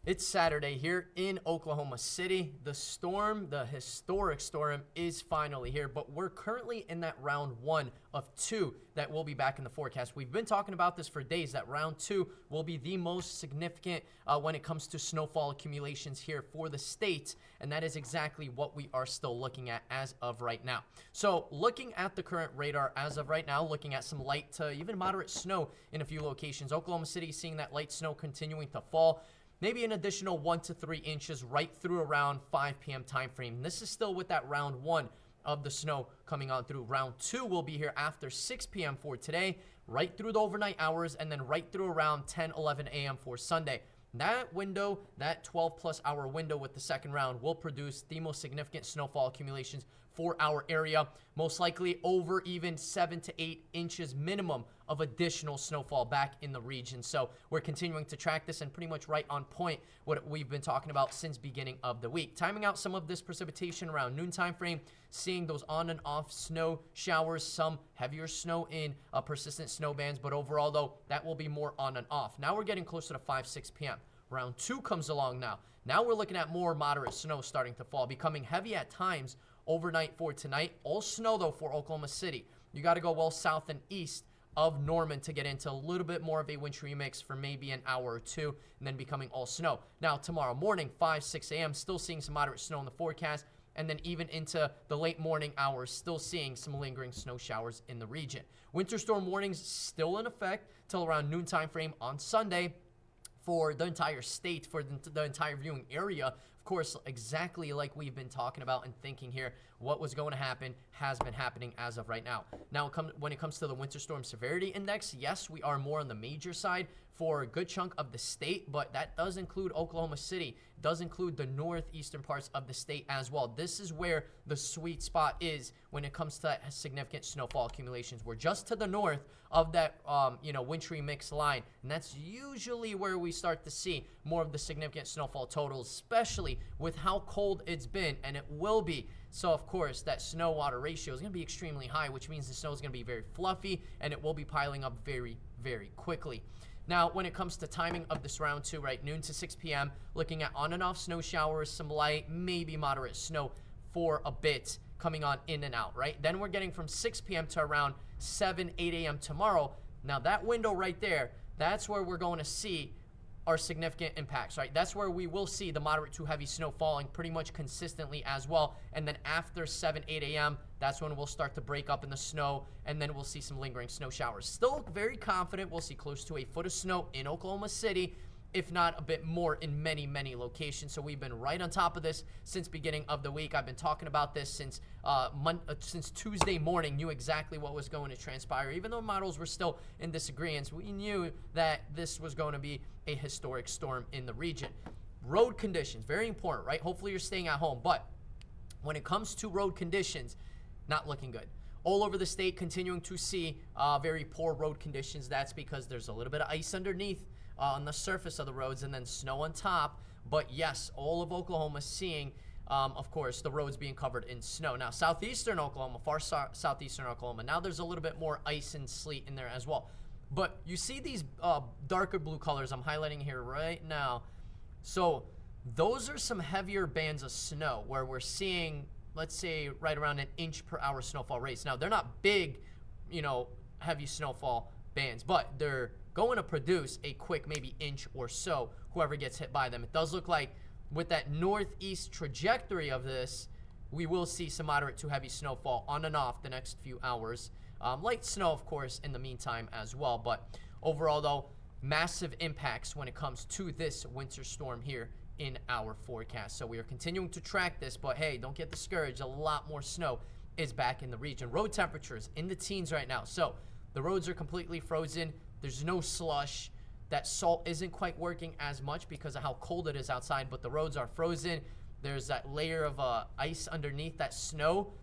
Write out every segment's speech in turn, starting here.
It's Saturday here in Oklahoma City. The storm, the historic storm, is finally here, but we're currently in that round one of two that will be back in the forecast. We've been talking about this for days, that round two will be the most significant when it comes to snowfall accumulations here for the state, and that is exactly what we are still looking at as of right now. So looking at the current radar as of right now, looking at some light to even moderate snow in a few locations. Oklahoma City seeing that light snow continuing to fall. Maybe an additional 1 to 3 inches right through around 5 p.m. time frame. This is still with that round one of the snow coming on through. Round two will be here after 6 p.m. for today, right through the overnight hours, and then right through around 10, 11 a.m. for Sunday. That window, that 12-plus hour window with the second round will produce the most significant snowfall accumulations for our area, most likely over even 7 to 8 inches minimum of additional snowfall back in the region. So we're continuing to track this and pretty much right on point what we've been talking about since beginning of the week. Timing out some of this precipitation around noon time frame, seeing those on and off snow showers, some heavier snow in persistent snow bands, but overall though, that will be more on and off. Now we're getting closer to 5, 6 p.m. Round two comes along now. Now we're looking at more moderate snow starting to fall, becoming heavy at times overnight for tonight. All snow though for Oklahoma City. You got to go well south and east of Norman to get into a little bit more of a wintry mix for maybe an hour or two, and then becoming all snow. Now tomorrow morning, 5, 6 a.m., still seeing some moderate snow in the forecast, and then even into the late morning hours, still seeing some lingering snow showers in the region. Winter storm warnings still in effect till around noon time frame on Sunday for the entire state, for the entire viewing area. Of course, exactly like we've been talking about and thinking here, what was going to happen has been happening as of right now. Now, when it comes to the winter storm severity index, yes, we are more on the major side for a good chunk of the state, but that does include Oklahoma City, does include the northeastern parts of the state as well. This is where the sweet spot is when it comes to that significant snowfall accumulations. We're just to the north of that, wintry mix line, and that's usually where we start to see more of the significant snowfall totals, especially with how cold it's been, and it will be. So, of course, that snow-water ratio is going to be extremely high, which means the snow is going to be very fluffy, and it will be piling up very, very quickly. Now, when it comes to timing of this round two, right, noon to 6 p.m., looking at on and off snow showers, some light, maybe moderate snow for a bit coming on in and out, right? Then we're getting from 6 p.m. to around 7, 8 a.m. tomorrow. Now, that window right there, that's where we're going to see our significant impacts, right? That's where we will see the moderate to heavy snow falling pretty much consistently as well. And then after 7, 8 a.m., that's when we'll start to break up in the snow, and then we'll see some lingering snow showers. Still very confident we'll see close to a foot of snow in Oklahoma City, if not a bit more in many, many locations. So we've been right on top of this since beginning of the week. I've been talking about this since Tuesday morning, knew exactly what was going to transpire. Even though models were still in disagreement, we knew that this was going to be a historic storm in the region. Road conditions, very important, right? Hopefully you're staying at home, but when it comes to road conditions, not looking good. All over the state, continuing to see very poor road conditions. That's because there's a little bit of ice underneath on the surface of the roads and then snow on top. But yes, all of Oklahoma seeing, of course, the roads being covered in snow. Now, southeastern Oklahoma, far southeastern Oklahoma, now there's a little bit more ice and sleet in there as well. But you see these darker blue colors I'm highlighting here right now. So those are some heavier bands of snow where we're seeing, let's say, right around an inch per hour snowfall rates. Now, they're not big, heavy snowfall bands, but they're going to produce a quick maybe inch or so, whoever gets hit by them. It does look like with that northeast trajectory of this, we will see some moderate to heavy snowfall on and off the next few hours. Light snow, of course, in the meantime as well. But overall, though, massive impacts when it comes to this winter storm here in our forecast. So we are continuing to track this, but hey, don't get discouraged. A lot more snow is back in the region. Road temperatures in the teens right now. So the roads are completely frozen. There's no slush. That salt isn't quite working as much because of how cold it is outside, but the roads are frozen. There's that layer of ice underneath that snow.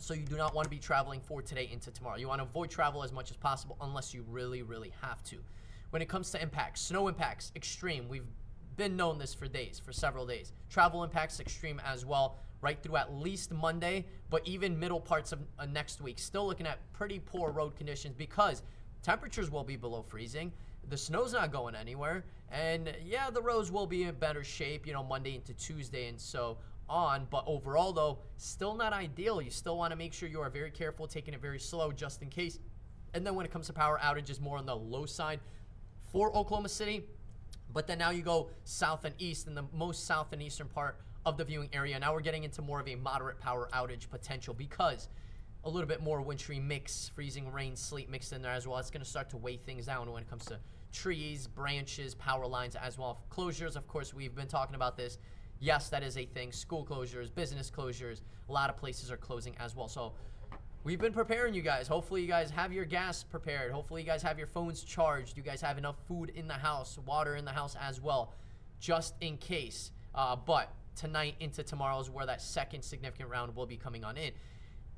So you do not want to be traveling for today into tomorrow. You want to avoid travel as much as possible unless you really, really have to. When it comes to impacts, snow impacts, extreme. We've been known this for days, for several days. Travel impacts, extreme as well, right through at least Monday, but even middle parts of next week. Still looking at pretty poor road conditions because temperatures will be below freezing. the snow's not going anywhere. And yeah, the roads will be in better shape, Monday into Tuesday and so on. But overall, though, still not ideal. You still want to make sure you are very careful, taking it very slow just in case. And then when it comes to power outages, more on the low side for Oklahoma City. But then now you go south and east, in the most south and eastern part of the viewing area. Now we're getting into more of a moderate power outage potential because a little bit more wintry mix, freezing rain, sleet mixed in there as well. It's going to start to weigh things down when it comes to trees, branches, power lines as well. Closures, of course, we've been talking about this. Yes, that is a thing. School closures, business closures, a lot of places are closing as well. So we've been preparing you guys. Hopefully you guys have your gas prepared. Hopefully you guys have your phones charged. You guys have enough food in the house, water in the house as well, just in case. But tonight into tomorrow is where that second significant round will be coming on in.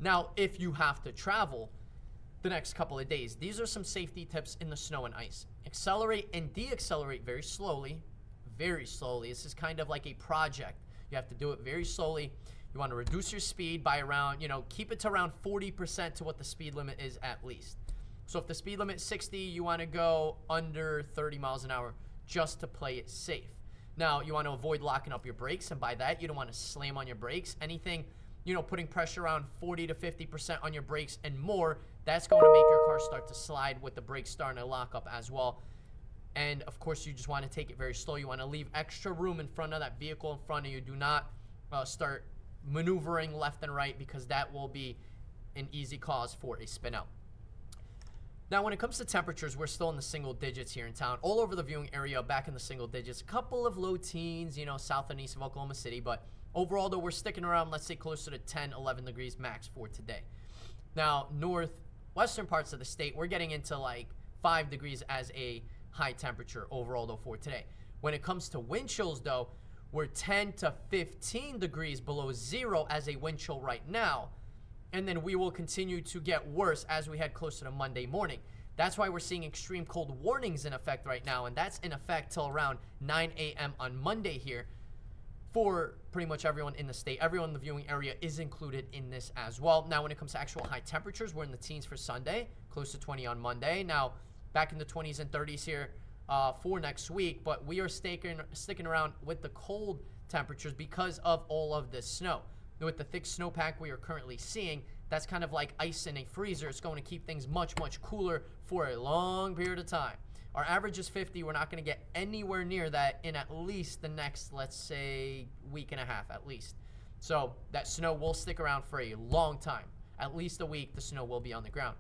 Now, if you have to travel the next couple of days, these are some safety tips in the snow and ice. Accelerate and deaccelerate very slowly, very slowly. This is kind of like a project. You have to do it very slowly. You want to reduce your speed by around, keep it to around 40% to what the speed limit is at least. So if the speed limit is 60, you want to go under 30 miles an hour just to play it safe. Now, you want to avoid locking up your brakes, and by that, you don't want to slam on your brakes. Anything, putting pressure around 40 to 50% on your brakes and more, that's going to make your car start to slide with the brakes starting to lock up as well. And, of course, you just want to take it very slow. You want to leave extra room in front of that vehicle in front of you. Do not start maneuvering left and right because that will be an easy cause for a spin out. Now, when it comes to temperatures, we're still in the single digits here in town. All over the viewing area, back in the single digits. A couple of low teens, south and east of Oklahoma City. But overall, though, we're sticking around, let's say, closer to 10, 11 degrees max for today. Now, northwestern parts of the state, we're getting into like 5 degrees as a high temperature overall, though, for today. When it comes to wind chills, though, we're 10 to 15 degrees below zero as a wind chill right now. And then we will continue to get worse as we head closer to Monday morning. That's why we're seeing extreme cold warnings in effect right now, and that's in effect till around 9 a.m. on Monday here for pretty much everyone in the state. Everyone in the viewing area is included in this as well. Now, when it comes to actual high temperatures, we're in the teens for Sunday, close to 20 on Monday. Now, back in the 20s and 30s here for next week, but we are sticking around with the cold temperatures because of all of this snow. With the thick snowpack we are currently seeing, that's kind of like ice in a freezer. It's going to keep things much, much cooler for a long period of time. Our average is 50. We're not going to get anywhere near that in at least the next, let's say, week and a half at least. So that snow will stick around for a long time. At least a week, the snow will be on the ground.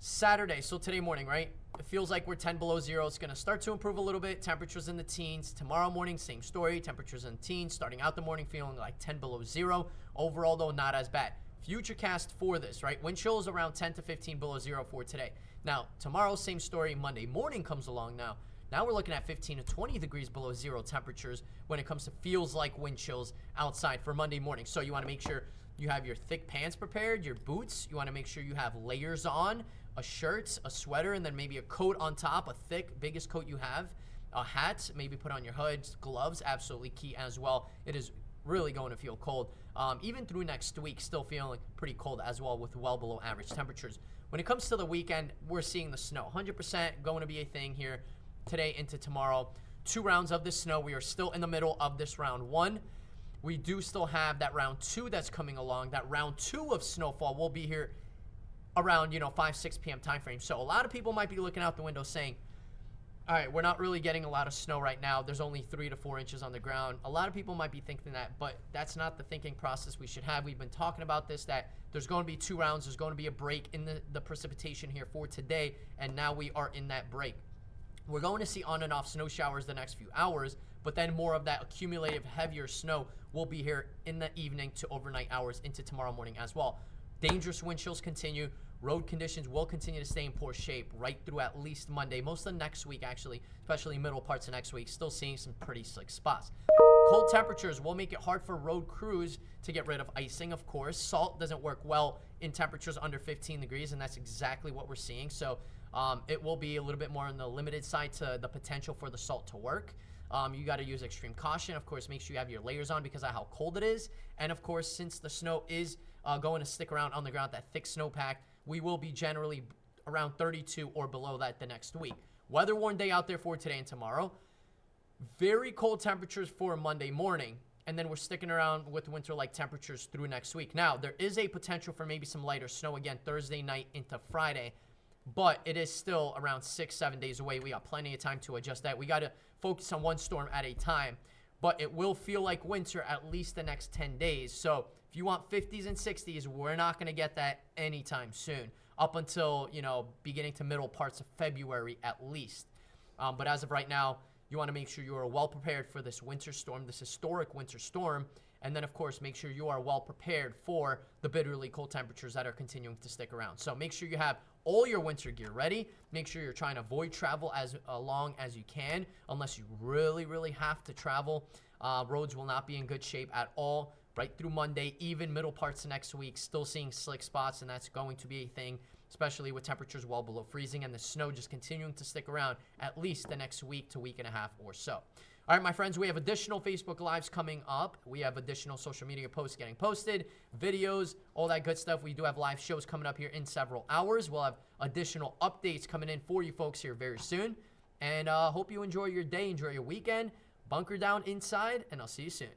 Saturday, so today morning, right? It feels like we're 10 below zero. It's going to start to improve a little bit. Temperatures in the teens. Tomorrow morning, same story. Temperatures in the teens. Starting out the morning feeling like 10 below zero. Overall, though, not as bad. Futurecast for this, right? Wind chills around 10 to 15 below zero for today. Now, tomorrow, same story. Monday morning comes along now. Now we're looking at 15 to 20 degrees below zero temperatures when it comes to feels like wind chills outside for Monday morning. So you want to make sure you have your thick pants prepared, your boots. You want to make sure you have layers on, a shirt, a sweater, and then maybe a coat on top, a thick, biggest coat you have, a hat, maybe put on your hood, gloves, absolutely key as well. It is really going to feel cold. Even through next week, still feeling pretty cold as well with well below average temperatures. When it comes to the weekend, we're seeing the snow. 100% going to be a thing here today into tomorrow. 2 rounds of this snow. We are still in the middle of this round 1. We do still have that round 2 that's coming along. That round 2 of snowfall will be here around, 5, 6 p.m. time frame. So a lot of people might be looking out the window saying, all right, we're not really getting a lot of snow right now. There's only 3 to 4 inches on the ground. A lot of people might be thinking that, but that's not the thinking process we should have. We've been talking about this, that there's going to be 2 rounds. There's going to be a break in the precipitation here for today, and now we are in that break. We're going to see on and off snow showers the next few hours, but then more of that accumulative heavier snow will be here in the evening to overnight hours into tomorrow morning as well. Dangerous wind chills continue. Road conditions will continue to stay in poor shape right through at least Monday. Most of next week, actually, especially middle parts of next week, still seeing some pretty slick spots. Cold temperatures will make it hard for road crews to get rid of icing, of course. Salt doesn't work well in temperatures under 15 degrees, and that's exactly what we're seeing. So it will be a little bit more on the limited side to the potential for the salt to work. You got to use extreme caution. Of course, make sure you have your layers on because of how cold it is. And, of course, since the snow is going to stick around on the ground, that thick snowpack, we will be generally around 32 or below that the next week. weather warned day out there for today and tomorrow. Very cold temperatures for Monday morning. And then we're sticking around with winter-like temperatures through next week. Now, there is a potential for maybe some lighter snow again Thursday night into Friday. But it is still around 6-7 days away. We got plenty of time to adjust that. We got to focus on one storm at a time. But it will feel like winter at least the next 10 days. So if you want 50s and 60s, we're not going to get that anytime soon. Up until, beginning to middle parts of February at least. But as of right now, you want to make sure you are well prepared for this winter storm, this historic winter storm. And then, of course, make sure you are well prepared for the bitterly cold temperatures that are continuing to stick around. So make sure you have all your winter gear ready. Make sure you're trying to avoid travel as long as you can, unless you really, really have to travel. Roads will not be in good shape at all right through Monday, even middle parts of next week. Still seeing slick spots, and that's going to be a thing, especially with temperatures well below freezing and the snow just continuing to stick around at least the next week to week and a half or so. All right, my friends, we have additional Facebook Lives coming up. We have additional social media posts getting posted, videos, all that good stuff. We do have live shows coming up here in several hours. We'll have additional updates coming in for you folks here very soon. And hope you enjoy your day, enjoy your weekend. Bunker down inside, and I'll see you soon.